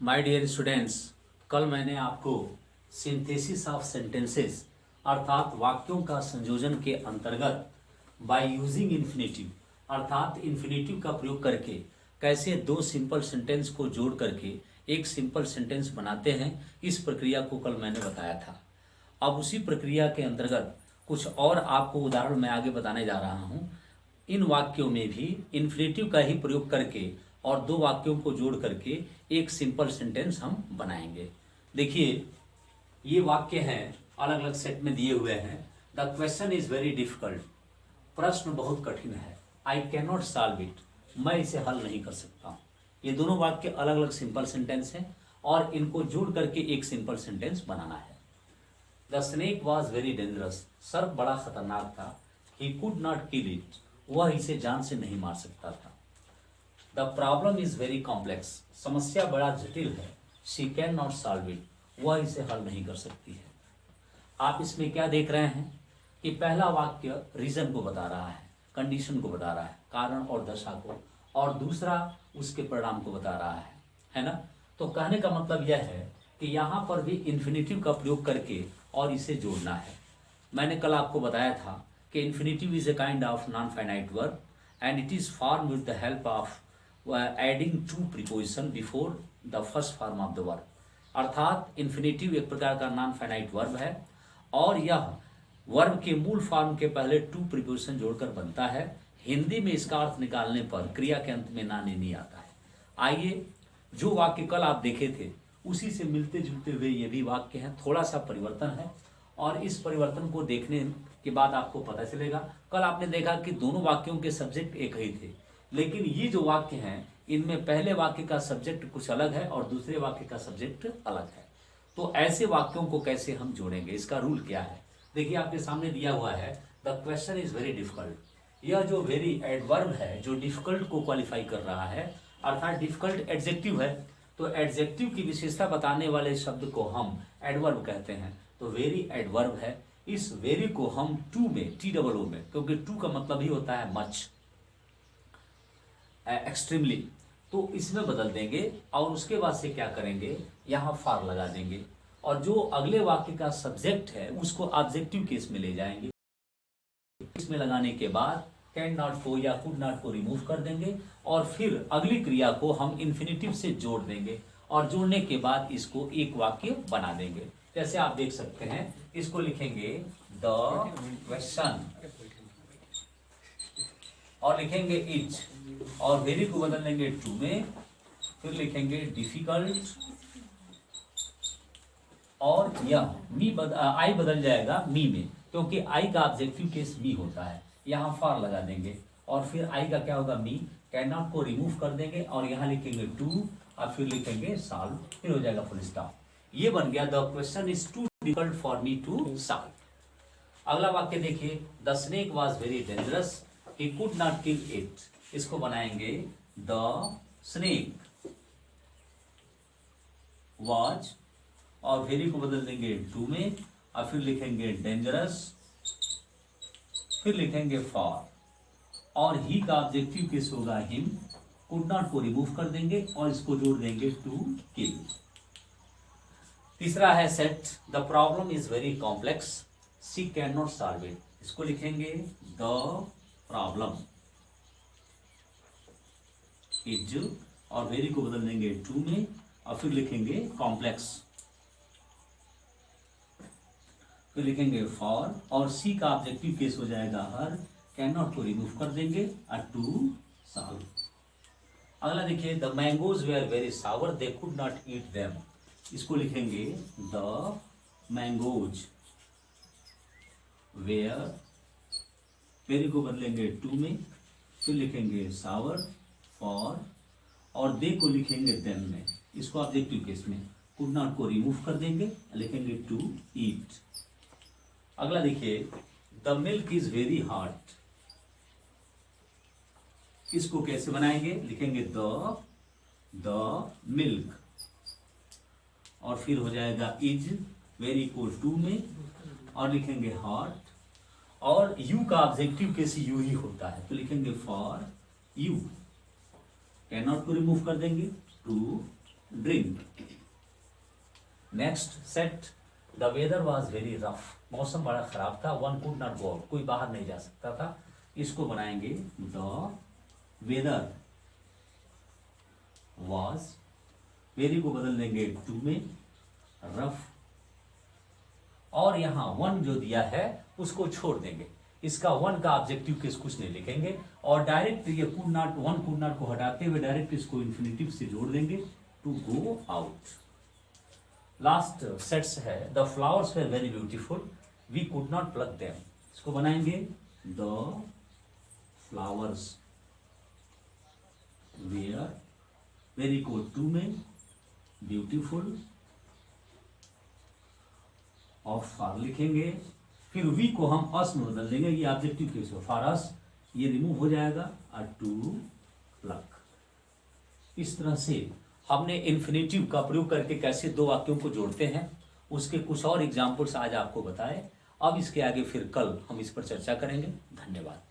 My dear students, कल मैंने आपको सिंथेसिस ऑफ सेंटेंसेस अर्थात वाक्यों का संयोजन के अंतर्गत बाय यूजिंग इन्फिनेटिव अर्थात इन्फिनेटिव का प्रयोग करके कैसे दो सिंपल सेंटेंस को जोड़ करके एक सिंपल सेंटेंस बनाते हैं, इस प्रक्रिया को कल मैंने बताया था। अब उसी प्रक्रिया के अंतर्गत कुछ और आपको उदाहरण मैं आगे बताने जा रहा हूँ। इन वाक्यों में भी इन्फिनेटिव का ही प्रयोग करके और दो वाक्यों को जोड़ करके एक सिंपल सेंटेंस हम बनाएंगे। देखिए, ये वाक्य हैं, अलग अलग सेट में दिए हुए हैं। The question is very difficult, प्रश्न बहुत कठिन है। I can not solve it, मैं इसे हल नहीं कर सकता हूँ। ये दोनों वाक्य अलग अलग सिंपल सेंटेंस हैं और इनको जोड़ करके एक सिंपल सेंटेंस बनाना है। The snake was very dangerous, सर्प बड़ा खतरनाक था। ही कुड नॉट किल इट, वह इसे जान से नहीं मार सकता था। The problem is very complex, समस्या बड़ा जटिल है। She can not solve it, वह इसे हल नहीं कर सकती है। आप इसमें क्या देख रहे हैं कि पहला वाक्य रीजन को बता रहा है, कंडीशन को बता रहा है, कारण और दशा को, और दूसरा उसके परिणाम को बता रहा है ना। तो कहने का मतलब यह है कि यहाँ पर भी इन्फिनेटिव का प्रयोग करके और इसे जोड़ना है। मैंने कल आपको बताया था कि infinitive is a kind of non finite verb and it is form with the help of adding to preposition before the first form of the verb. अर्थात इन्फिनेटिव एक प्रकार का नॉन फाइनाइट वर्ब है और यह वर्ब के मूल form के पहले टू प्रीपोजिशन जोड़कर बनता है। हिंदी में इसका अर्थ निकालने पर क्रिया के अंत में ना नहीं आता है। आइए, जो वाक्य कल आप देखे थे उसी से मिलते जुलते हुए ये भी वाक्य है, थोड़ा सा परिवर्तन है और इस परिवर्तन को देखने के बाद आपको पता चलेगा। कल आपने देखा कि दोनों वाक्यों के सब्जेक्ट एक ही थे, लेकिन ये जो वाक्य हैं इनमें पहले वाक्य का सब्जेक्ट कुछ अलग है और दूसरे वाक्य का सब्जेक्ट अलग है। तो ऐसे वाक्यों को कैसे हम जोड़ेंगे, इसका रूल क्या है? देखिए, आपके सामने दिया हुआ है the question is very difficult. यह जो वेरी एडवर्ब है जो डिफिकल्ट को क्वालिफाई कर रहा है, अर्थात डिफिकल्ट एडजेक्टिव है, तो एडजेक्टिव की विशेषता बताने वाले शब्द को हम एडवर्ब कहते हैं। तो वेरी एडवर्ब है। इस वेरी को हम टू में, TOO में, क्योंकि टू का मतलब ही होता है मच, एक्सट्रीमली, तो इसमें बदल देंगे और उसके बाद से क्या करेंगे, यहाँ फॉर लगा देंगे और जो अगले वाक्य का सब्जेक्ट है उसको ऑब्जेक्टिव केस में ले जाएंगे। इसमें लगाने के बाद कैन नॉट को या कुड नॉट को रिमूव कर देंगे और फिर अगली क्रिया को हम इन्फिनेटिव से जोड़ देंगे और जोड़ने के बाद इसको एक वाक्य बना देंगे। जैसे आप देख सकते हैं, इसको लिखेंगे द क्वेश्चन और लिखेंगे इज और वेरी को बदल लेंगे टू में, फिर लिखेंगे डिफिकल्ट और यह आई बदल जाएगा मी में, क्योंकि आई का ऑब्जेक्टिव केस मी होता है। यहाँ फॉर लगा देंगे और फिर आई का क्या होगा, मी। कैन नॉट को रिमूव कर देंगे और यहाँ लिखेंगे टू और फिर लिखेंगे सॉल्व, फिर हो जाएगा फुल स्टॉप। ये बन गया the question is too difficult for me to solve. अगला वाक्य देखिए, the snake was very dangerous, he could not kill it. इसको बनाएंगे द स्नेक वॉज और वेरी को बदल देंगे टू में और फिर लिखेंगे डेंजरस, फिर लिखेंगे फॉर और ही का ऑब्जेक्टिव केस होगा हिम। कुड नॉट को रिमूव कर देंगे और इसको जोड़ देंगे टू किल। तीसरा है set, the problem is very complex, she can not solve it. इसको लिखेंगे द प्रॉब्लम इज और वेरी को बदल देंगे टू में और फिर लिखेंगे कॉम्प्लेक्स, फिर लिखेंगे फॉर और सी का ऑब्जेक्टिव केस हो जाएगा हर। कैन नॉट को रिमूव कर देंगे और टू सॉल्व। अगला देखिए, the mangoes were very sour, they could not eat them. इसको लिखेंगे द मैंगोज वेयर, वेरी को बदलेंगे टू में, फिर लिखेंगे सावर फॉर और दे को लिखेंगे देम में, इसको ऑब्जेक्टिव केस में। कुड नॉट को रिमूव कर देंगे, लिखेंगे टू ईट। अगला देखिए, the milk is very hot. इसको कैसे बनाएंगे, लिखेंगे द मिल्क और फिर हो जाएगा इज, वेरी को टू में और लिखेंगे हॉट और यू का ऑब्जेक्टिव केस यू ही होता है, तो लिखेंगे फॉर यू। कैन नॉट को रिमूव कर देंगे to drink. Next set, the weather was very rough, मौसम बड़ा खराब था, one could not go out, कोई बाहर नहीं जा सकता था। इसको बनाएंगे द वेदर वॉज, वेरी को बदल देंगे टू में, रफ, और यहां वन जो दिया है उसको छोड़ देंगे, इसका वन का ऑब्जेक्टिव केस कुछ नहीं लिखेंगे, और डायरेक्ट ये could not, one could not को हटाते हुए डायरेक्ट इसको इन्फिनिटिव से जोड़ देंगे, to go out. Last sets है, the flowers were very beautiful, we could not pluck them, इसको बनाएंगे द फ्लावर्स वेयर, वेरी को टू में, ब्यूटीफुल, और फॉर लिखेंगे, फिर वी को हम अस में बदल देंगे, ये ऑब्जेक्टिव केस है, फॉर अस ये रिमूव हो जाएगा, और टू प्लक। इस तरह से हमने इन्फिनेटिव का प्रयोग करके कैसे दो वाक्यों को जोड़ते हैं उसके कुछ और एग्जाम्पल्स आज आपको बताए। अब इसके आगे फिर कल हम इस पर चर्चा करेंगे। धन्यवाद।